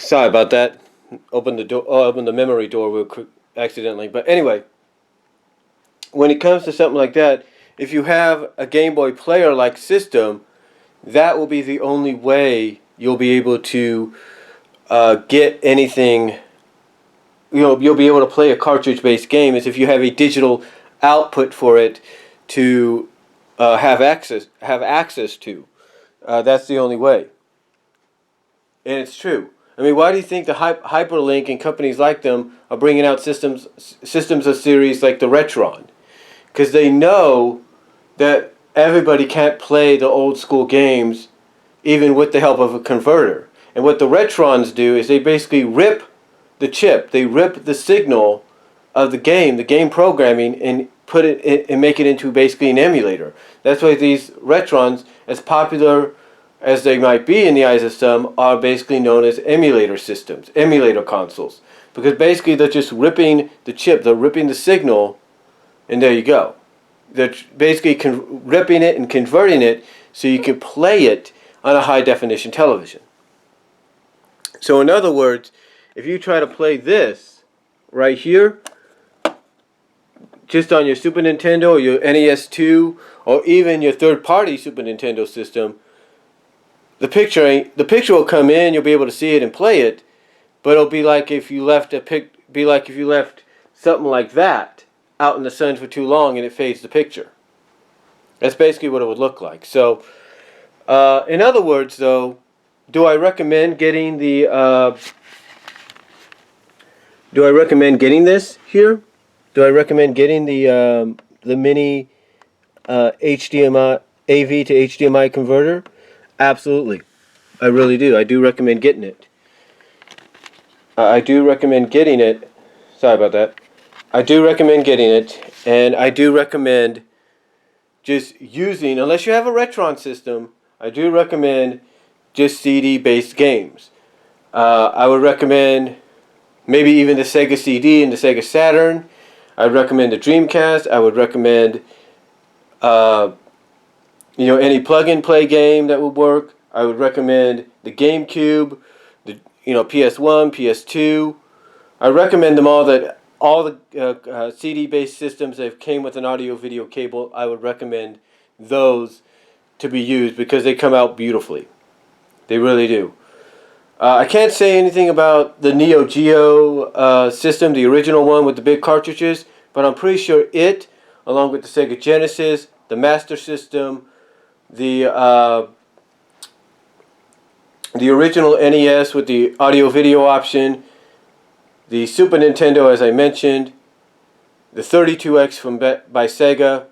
Sorry about that. Open the door. Open the memory door real quick accidentally. But anyway, when it comes to something like that, if you have a Game Boy Player-like system, that will be the only way you'll be able to get anything. You'll be able to play a cartridge-based game is if you have a digital output for it to have access to. That's the only way. And it's true. I mean, why do you think the Hyperlink and companies like them are bringing out systems of series like the Retron? Because they know that everybody can't play the old school games even with the help of a converter. And what the Retrons do is they basically rip the chip, they rip the signal of the game programming, and put it in, and make it into basically an emulator. That's why these Retrons, as popular as they might be in the eyes of some, are basically known as emulator systems, emulator consoles. Because basically they're just ripping the chip, they're ripping the signal, and there you go. They're basically ripping it and converting it so you can play it on a high definition television. So in other words, if you try to play this right here, just on your Super Nintendo or your NES2 or even your third-party Super Nintendo system, the picture will come in. You'll be able to see it and play it, but it'll be like if you left something like that out in the sun for too long and it fades the picture. That's basically what it would look like. So, in other words, though, do I recommend getting the? Do I recommend getting this here? Do I recommend getting the mini HDMI AV to HDMI converter? Absolutely, I really do. I do recommend getting it. I do recommend getting it. Sorry about that. I do recommend getting it, and I do recommend just using, unless you have a Retron system, I do recommend just CD-based games. I would recommend maybe even the Sega CD and the Sega Saturn. I'd recommend the Dreamcast. I would recommend any plug-and-play game that would work. I would recommend the GameCube, the PS1, PS2. I recommend them all. That all the CD-based systems that came with an audio-video cable, I would recommend those to be used because they come out beautifully. They really do. I can't say anything about the Neo Geo system, the original one with the big cartridges, but I'm pretty sure it, along with the Sega Genesis, the Master System, the original NES with the audio-video option, the Super Nintendo, as I mentioned, the 32X by Sega,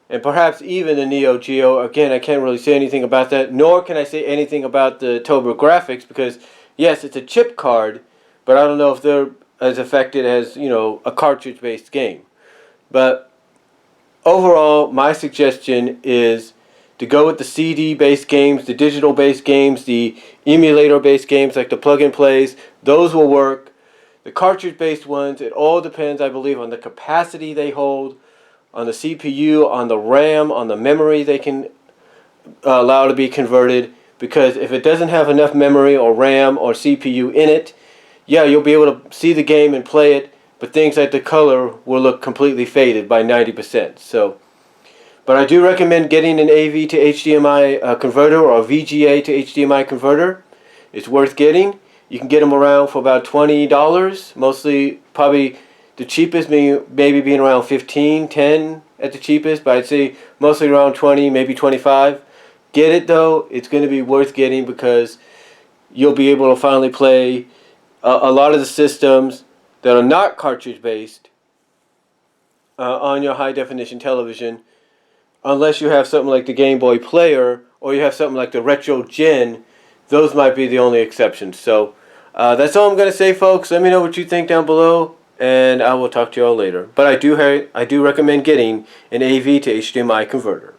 and perhaps even the Neo Geo. Again, I can't really say anything about that, nor can I say anything about the TurboGrafx because, yes, it's a chip card, but I don't know if they're as affected as, a cartridge-based game. But overall, my suggestion is to go with the CD-based games, the digital-based games, the emulator-based games like the plug-and-plays. Those will work. The cartridge-based ones, it all depends, I believe, on the capacity they hold, on the CPU, on the RAM, on the memory they can allow to be converted. Because if it doesn't have enough memory or RAM or CPU in it, yeah, you'll be able to see the game and play it, but things like the color will look completely faded by 90%. So, but I do recommend getting an AV to HDMI converter or a VGA to HDMI converter. It's worth getting. You can get them around for about $20. Mostly, probably the cheapest maybe being around $15, $10 at the cheapest, but I'd say mostly around $20, maybe $25. Get it though. It's going to be worth getting because you'll be able to finally play a lot of the systems that are not cartridge-based on your high-definition television, unless you have something like the Game Boy Player or you have something like the Retro Gen. Those might be the only exceptions. So that's all I'm going to say, folks. Let me know what you think down below, and I will talk to you all later. But I do recommend getting an AV to HDMI converter.